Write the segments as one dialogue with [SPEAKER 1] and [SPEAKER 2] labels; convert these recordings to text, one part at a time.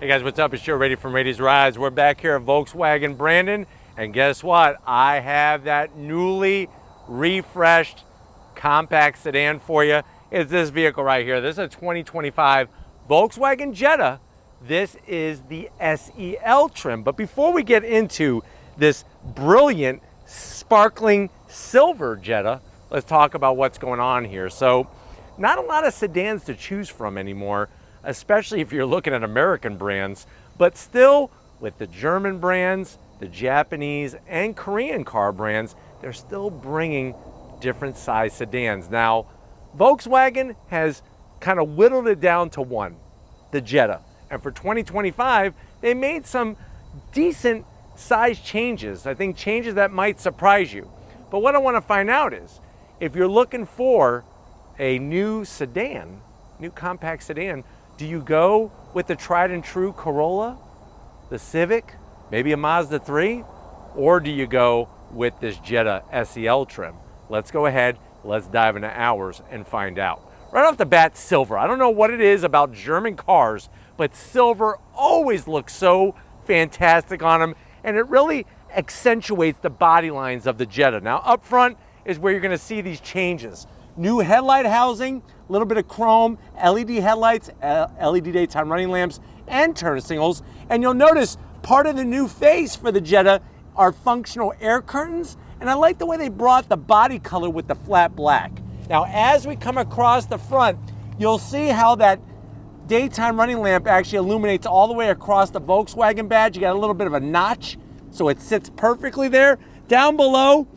[SPEAKER 1] Hey guys, what's up? It's Joe Ready from Rady's Rides. We're back here at Volkswagen Brandon, and guess what? I have that newly refreshed compact sedan for you. It's this vehicle right here. This is a 2025 Volkswagen Jetta. This is the SEL trim. But before we get into this brilliant, sparkling silver Jetta, let's talk about what's going on here. So, not a lot of sedans to choose from anymore, especially if you're looking at American brands, but still with the German brands, the Japanese and Korean car brands, they're still bringing different size sedans. Now, Volkswagen has kind of whittled it down to one, the Jetta. And for 2025, they made some decent size changes. I think changes that might surprise you. But what I want to find out is, if you're looking for a new sedan, new compact sedan, do you go with the tried and true Corolla, the Civic, maybe a Mazda 3? Or do you go with this Jetta SEL trim? Let's go ahead, let's dive into ours and find out. Right off the bat, silver. I don't know what it is about German cars, but silver always looks so fantastic on them, and it really accentuates the body lines of the Jetta. Now, up front is where you're gonna see these changes. New headlight housing, a little bit of chrome, LED headlights, LED daytime running lamps, and turn signals. And you'll notice part of the new face for the Jetta are functional air curtains. And I like the way they brought the body color with the flat black. Now, as we come across the front, you'll see how that daytime running lamp actually illuminates all the way across the Volkswagen badge. You got a little bit of a notch, so it sits perfectly there. Down below,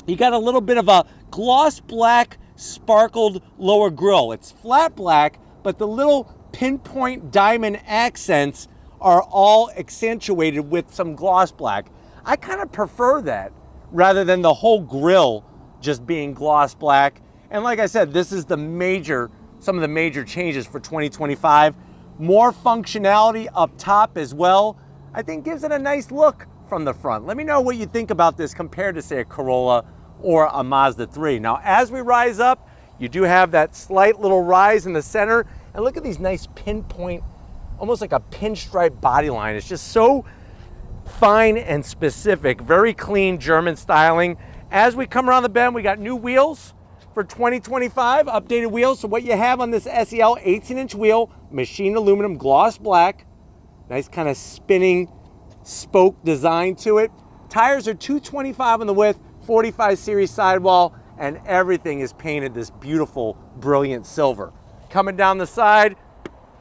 [SPEAKER 1] you got a little bit of a gloss black sparkled lower grille. It's flat black, but the little pinpoint diamond accents are all accentuated with some gloss black. I kind of prefer that rather than the whole grille just being gloss black. And like I said, this is some of the major changes for 2025. More functionality up top as well. I think gives it a nice look from the front. Let me know what you think about this compared to, say, a Corolla or a Mazda 3. Now, as we rise up, you do have that slight little rise in the center, and look at these nice pinpoint, almost like a pinstripe body line. It's just so fine and specific, very clean German styling. As we come around the bend, we got new wheels for 2025, updated wheels. So what you have on this SEL, 18-inch wheel, machined aluminum, gloss black, nice kind of spinning spoke design to it. Tires are 225 on the width, 45 series sidewall, and everything is painted this beautiful, brilliant silver. Coming down the side,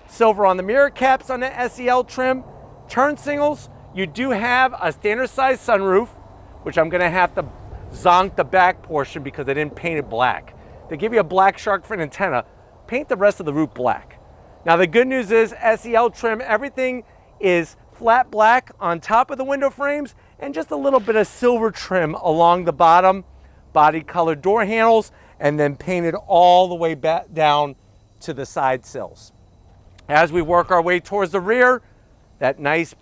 [SPEAKER 1] silver on the mirror caps on the SEL trim. Turn signals, you do have a standard size sunroof, which I'm gonna have to zonk the back portion because they didn't paint it black. They give you a black shark fin antenna, paint the rest of the roof black. Now the good news is SEL trim, everything is flat black on top of the window frames and just a little bit of silver trim along the bottom, body colored door handles, and then painted all the way back down to the side sills. As we work our way towards the rear, that nice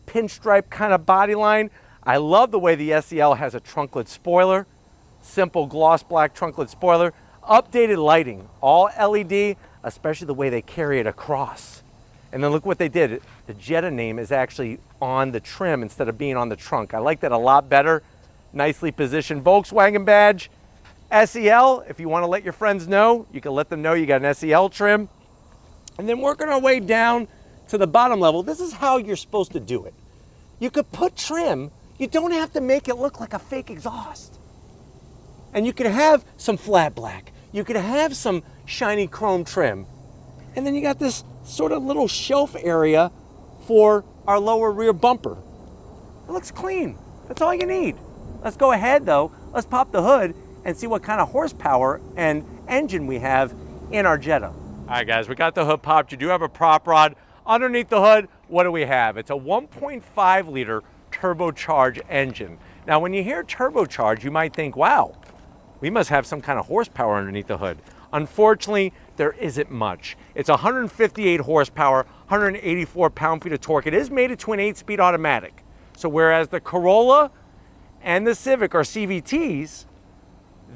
[SPEAKER 1] pinstripe kind of body line. I love the way the SEL has a trunklet spoiler, simple gloss black trunklet spoiler, updated lighting, all LED, especially the way they carry it across. And then look what they did. The Jetta name is actually on the trim instead of being on the trunk. I like that a lot better. Nicely positioned Volkswagen badge. SEL, if you want to let your friends know, you can let them know you got an SEL trim. And then working our way down to the bottom level, this is how you're supposed to do it. You could put trim, you don't have to make it look like a fake exhaust. And you could have some flat black. You could have some shiny chrome trim. And then you got this sort of little shelf area for our lower rear bumper. It looks clean. That's all you need. Let's go ahead though. Let's pop the hood and see what kind of horsepower and engine we have in our Jetta. All right guys, we got the hood popped. You do have a prop rod. Underneath the hood, what do we have? It's a 1.5 liter turbocharged engine. Now when you hear turbocharged, you might think, wow, we must have some kind of horsepower underneath the hood. Unfortunately, there isn't much. It's 158 horsepower, 184 pound-feet of torque. It is mated to an 8-speed automatic. So whereas the Corolla and the Civic are CVTs,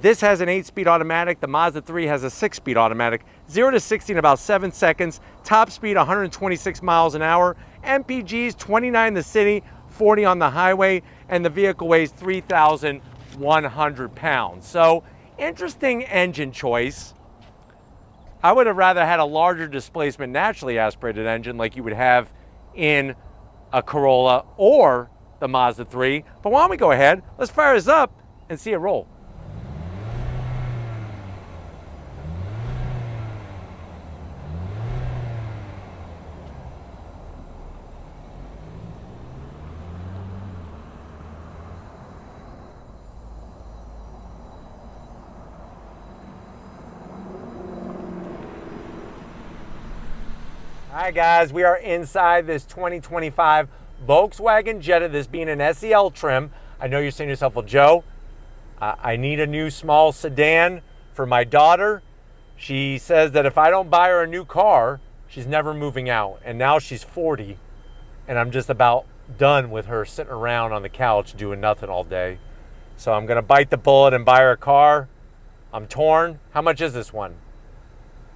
[SPEAKER 1] This has an 8-speed automatic. The Mazda 3 has a 6-speed automatic. 0 to 60 in about 7 seconds. Top speed 126 miles an hour. MPGs 29 in the city, 40 on the highway, and the vehicle weighs 3,100 pounds. So interesting engine choice. I would have rather had a larger displacement naturally aspirated engine like you would have in a Corolla or the Mazda 3. But why don't we go ahead, let's fire this up and see it roll. All right, guys, we are inside this 2025 Volkswagen Jetta, this being an SEL trim. I know you're saying to yourself, well, Joe, I need a new small sedan for my daughter. She says that if I don't buy her a new car, she's never moving out. And now she's 40, and I'm just about done with her sitting around on the couch doing nothing all day. So I'm going to bite the bullet and buy her a car. I'm torn. How much is this one?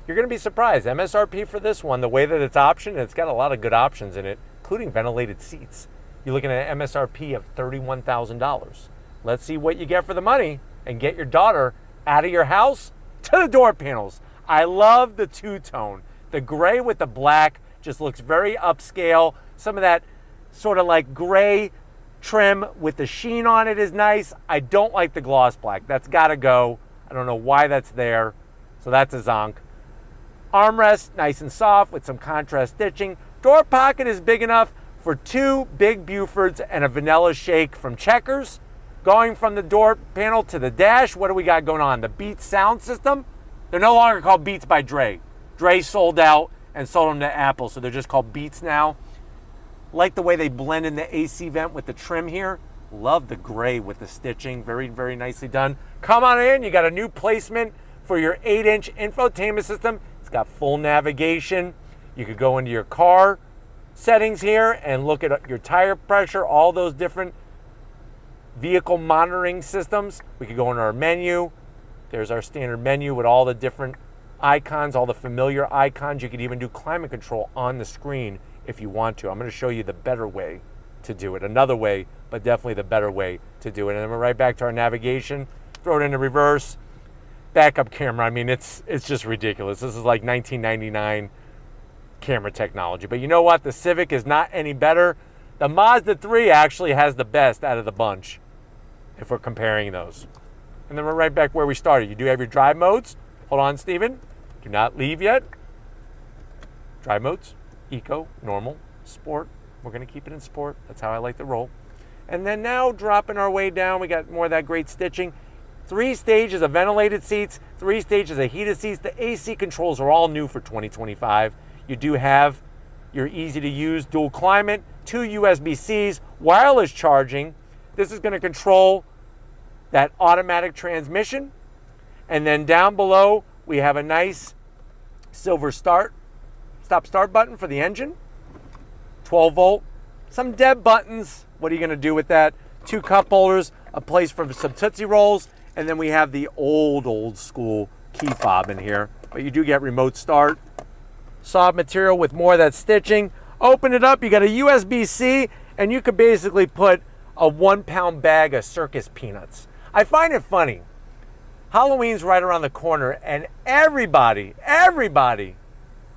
[SPEAKER 1] You're going to be surprised. MSRP for this one, the way that it's optioned, it's got a lot of good options in it, including ventilated seats. You're looking at an MSRP of $31,000. Let's see what you get for the money and get your daughter out of your house to the door panels. I love the two-tone. The gray with the black just looks very upscale. Some of that sort of like gray trim with the sheen on it is nice. I don't like the gloss black. That's got to go. I don't know why that's there. So that's a zonk. Armrest, nice and soft with some contrast stitching. Door pocket is big enough for 2 big Bufords and a vanilla shake from Checkers. Going from the door panel to the dash, what do we got going on? The Beats sound system. They're no longer called Beats by Dre. Dre sold out and sold them to Apple, so they're just called Beats now. Like the way they blend in the AC vent with the trim here. Love the gray with the stitching. Very, very nicely done. Come on in. You got a new placement for your 8-inch infotainment system. It's got full navigation. You could go into your car settings here and look at your tire pressure, all those different vehicle monitoring systems. We could go into our menu. There's our standard menu with all the different icons, all the familiar icons. You could even do climate control on the screen if you want to. I'm going to show you the better way to do it. Another way, but definitely the better way to do it. And then we're right back to our navigation. Throw it into reverse. Backup camera, I mean, it's just ridiculous. This is like 1999 camera technology. But you know what? The Civic is not any better. The Mazda 3 actually has the best out of the bunch if we're comparing those. And then we're right back where we started. You do have your drive modes. Hold on, Steven. Do not leave yet. Drive modes, Eco, Normal, Sport. We're going to keep it in Sport. That's how I like to roll. And then now dropping our way down, we got more of that great stitching. 3 stages of ventilated seats, 3 stages of heated seats. The AC controls are all new for 2025. You do have your easy to use dual climate, 2 USB-Cs, wireless charging. This is going to control that automatic transmission. And then down below, we have a nice silver stop start button for the engine. 12 volt, some dead buttons. What are you going to do with that? 2 cup holders, a place for some Tootsie Rolls. And then we have the old school key fob in here. But you do get remote start. Soft material with more of that stitching. Open it up, you got a USB-C, and you could basically put a 1-pound bag of circus peanuts. I find it funny. Halloween's right around the corner, and everybody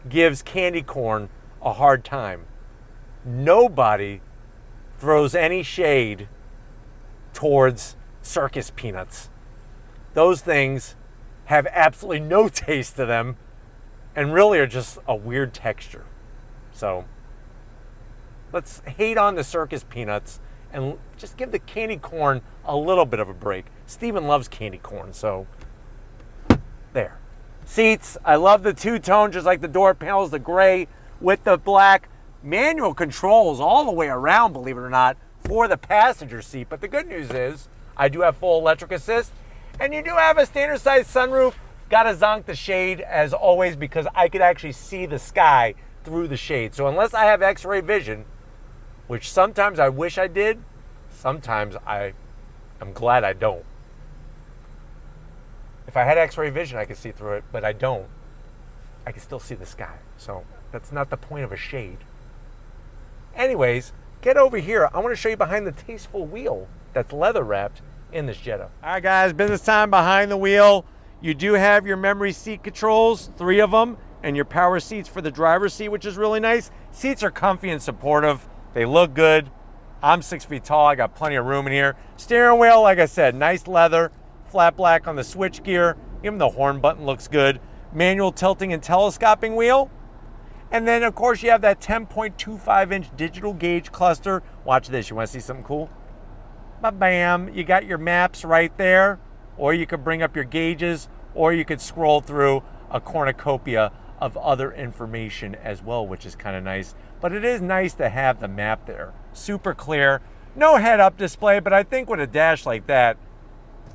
[SPEAKER 1] gives candy corn a hard time. Nobody throws any shade towards circus peanuts. Those things have absolutely no taste to them and really are just a weird texture. So let's hate on the circus peanuts and just give the candy corn a little bit of a break. Steven loves candy corn, so there. Seats, I love the two-tone, just like the door panels, the gray with the black. Manual controls all the way around, believe it or not, for the passenger seat. But the good news is I do have full electric assist, and you do have a standard size sunroof. Got to zonk the shade as always because I could actually see the sky through the shade. So unless I have x-ray vision, which sometimes I wish I did, sometimes I'm glad I don't. If I had x-ray vision, I could see through it, but I don't. I can still see the sky. So that's not the point of a shade. Anyways, get over here. I want to show you behind the tasteful wheel that's leather wrapped in this Jetta. All right, guys, business time behind the wheel. You do have your memory seat controls, 3 of them, and your power seats for the driver's seat, which is really nice. Seats are comfy and supportive. They look good. I'm 6 feet tall. I got plenty of room in here. Steering wheel, like I said, nice leather, flat black on the switch gear. Even the horn button looks good. Manual tilting and telescoping wheel. And then, of course, you have that 10.25-inch digital gauge cluster. Watch this. You want to see something cool? Ba-bam. You got your maps right there. Or you could bring up your gauges. Or you could scroll through a cornucopia of other information as well, which is kind of nice. But it is nice to have the map there. Super clear. No head-up display, but I think with a dash like that,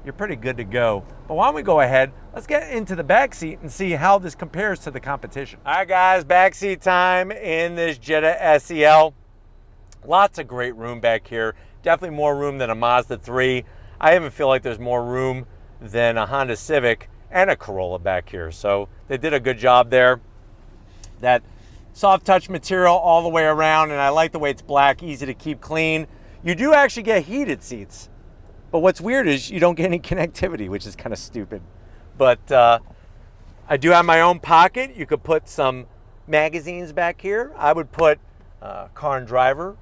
[SPEAKER 1] you're pretty good to go. But why don't we go ahead, let's get into the back seat and see how this compares to the competition. All right, guys, back seat time in this Jetta SEL. Lots of great room back here. Definitely more room than a Mazda 3. I even feel like there's more room than a Honda Civic and a Corolla back here. So they did a good job there. That soft touch material all the way around, and I like the way it's black, easy to keep clean. You do actually get heated seats. But what's weird is you don't get any connectivity, which is kind of stupid. But I do have my own pocket. You could put some magazines back here. I would put Car and Driver.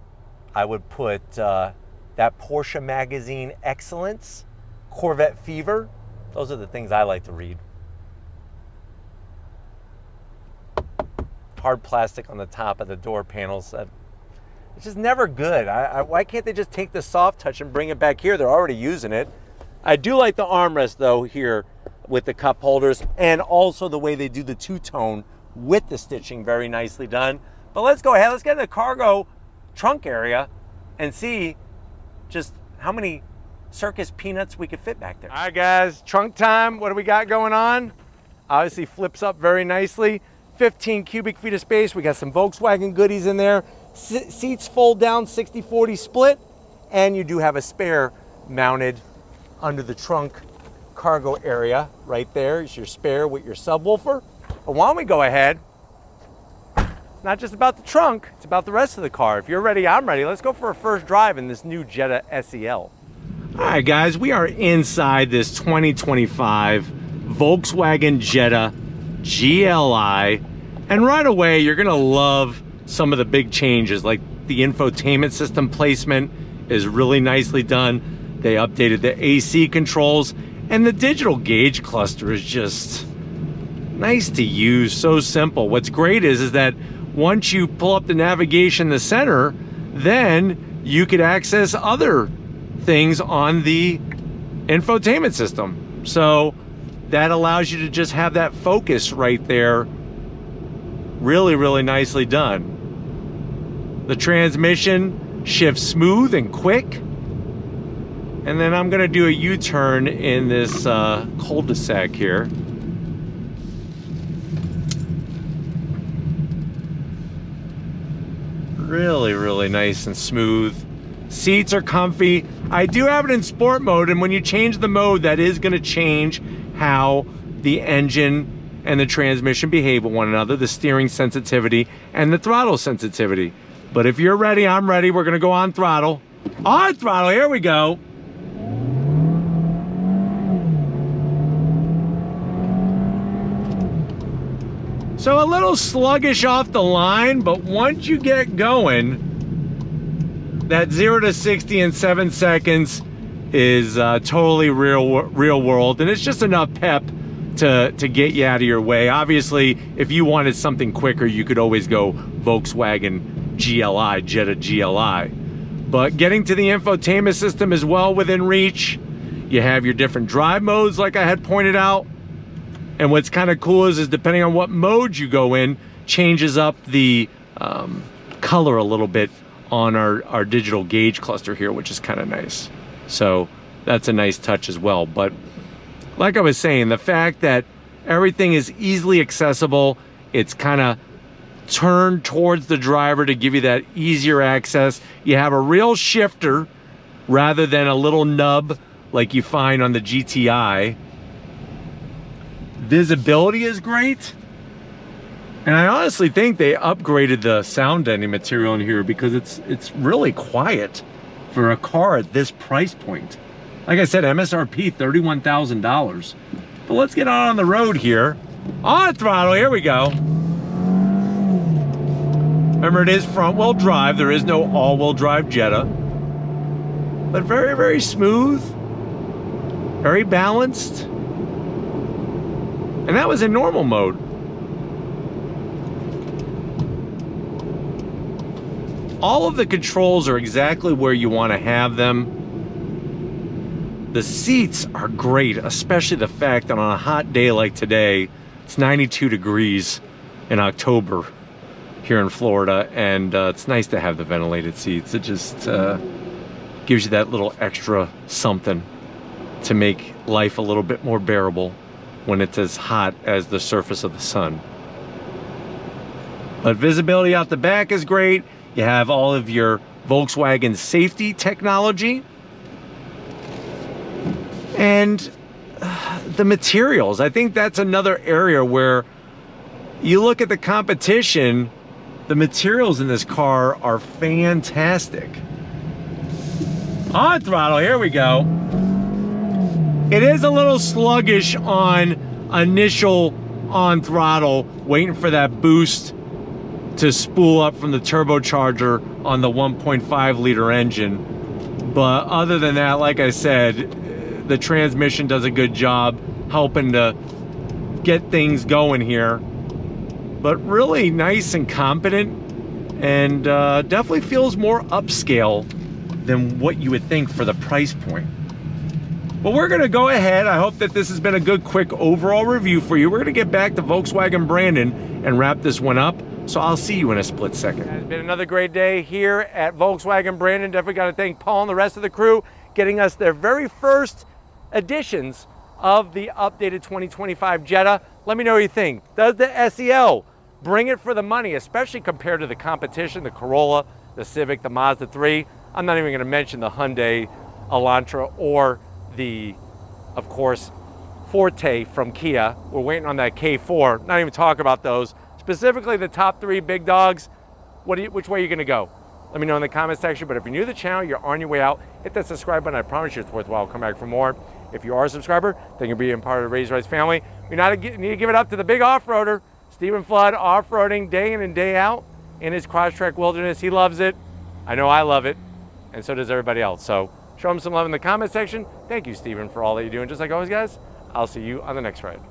[SPEAKER 1] I would put that Porsche magazine, Excellence, Corvette Fever. Those are the things I like to read. Hard plastic on the top of the door panels. It's just never good. Why can't they just take the soft touch and bring it back here? They're already using it. I do like the armrest though here with the cup holders, and also the way they do the two-tone with the stitching, very nicely done. But let's go ahead, let's get in the cargo trunk area and see just how many circus peanuts we could fit back there. All right, guys, trunk time. What do we got going on? Obviously flips up very nicely. 15 cubic feet of space. We got some Volkswagen goodies in there. Seats fold down 60-40 split, and you do have a spare mounted under the trunk cargo area right there. Is your spare with your subwoofer. But why don't we go ahead? It's not just about the trunk, it's about the rest of the car. If you're ready, I'm ready. Let's go for a first drive in this new Jetta SEL. All right, guys, we are inside this 2025 Volkswagen Jetta GLI, and right away you're gonna love some of the big changes, like the infotainment system placement is really nicely done. They updated the AC controls, and the digital gauge cluster is just nice to use, so simple. What's great is that once you pull up the navigation in the center, then you could access other things on the infotainment system. So that allows you to just have that focus right there. Really, really nicely done. The transmission shifts smooth and quick. And then I'm gonna do a U-turn in this cul-de-sac here. Really, really nice and smooth. Seats are comfy. I do have it in sport mode, and when you change the mode, that is gonna change how the engine and the transmission behave with one another, the steering sensitivity and the throttle sensitivity. But if you're ready, I'm ready. We're gonna go on throttle. On throttle, here we go. So a little sluggish off the line, but once you get going, that 0 to 60 in 7 seconds is totally real world, and it's just enough pep to get you out of your way. Obviously, if you wanted something quicker, you could always go Volkswagen GLI, Jetta GLI. But getting to the infotainment system is well within reach. You have your different drive modes, like I had pointed out. And what's kind of cool is depending on what mode you go in, changes up the color a little bit on our digital gauge cluster here, which is kind of nice. So that's a nice touch as well. But like I was saying, the fact that everything is easily accessible, it's kind of turned towards the driver to give you that easier access. You have a real shifter rather than a little nub like you find on the GTI. Visibility is great. And I honestly think they upgraded the sound deadening material in here because it's really quiet for a car at this price point. Like I said, MSRP $31,000. But let's get on the road here. On throttle, here we go. Remember, it is front-wheel drive. There is no all-wheel drive Jetta. But very, very smooth. Very balanced. And that was in normal mode. All of the controls are exactly where you want to have them. The seats are great, especially the fact that on a hot day like today, it's 92 degrees in October here in Florida, and it's nice to have the ventilated seats. It just gives you that little extra something to make life a little bit more bearable when it's as hot as the surface of the sun. But visibility out the back is great. You have all of your Volkswagen safety technology. And the materials, I think that's another area where you look at the competition, the materials in this car are fantastic. On throttle, here we go. It is a little sluggish on initial on throttle, waiting for that boost to spool up from the turbocharger on the 1.5 liter engine. But other than that, like I said, the transmission does a good job helping to get things going here. But really nice and competent, and definitely feels more upscale than what you would think for the price point. But we're gonna go ahead. I hope that this has been a good quick overall review for you. We're gonna get back to Volkswagen Brandon and wrap this one up. So I'll see you in a split second. It's been another great day here at Volkswagen Brandon. Definitely got to thank Paul and the rest of the crew getting us their very first editions of the updated 2025 Jetta. Let me know what you think. Does the SEL bring it for the money, especially compared to the competition, the Corolla, the Civic, the Mazda 3? I'm not even going to mention the Hyundai Elantra or the, of course, Forte from Kia. We're waiting on that K4. Not even talking about those. Specifically the top three big dogs, which way are you gonna go? Let me know in the comment section, but if you're new to the channel, you're on your way out, hit that subscribe button. I promise you it's worthwhile. Come back for more. If you are a subscriber, then you'll be part of the Raise Rights family. We need to give it up to the big off-roader, Stephen Flood, off-roading day in and day out in his Crosstrek Wilderness. He loves it. I know I love it, and so does everybody else. So show him some love in the comment section. Thank you, Stephen, for all that you do. And just like always, guys, I'll see you on the next ride.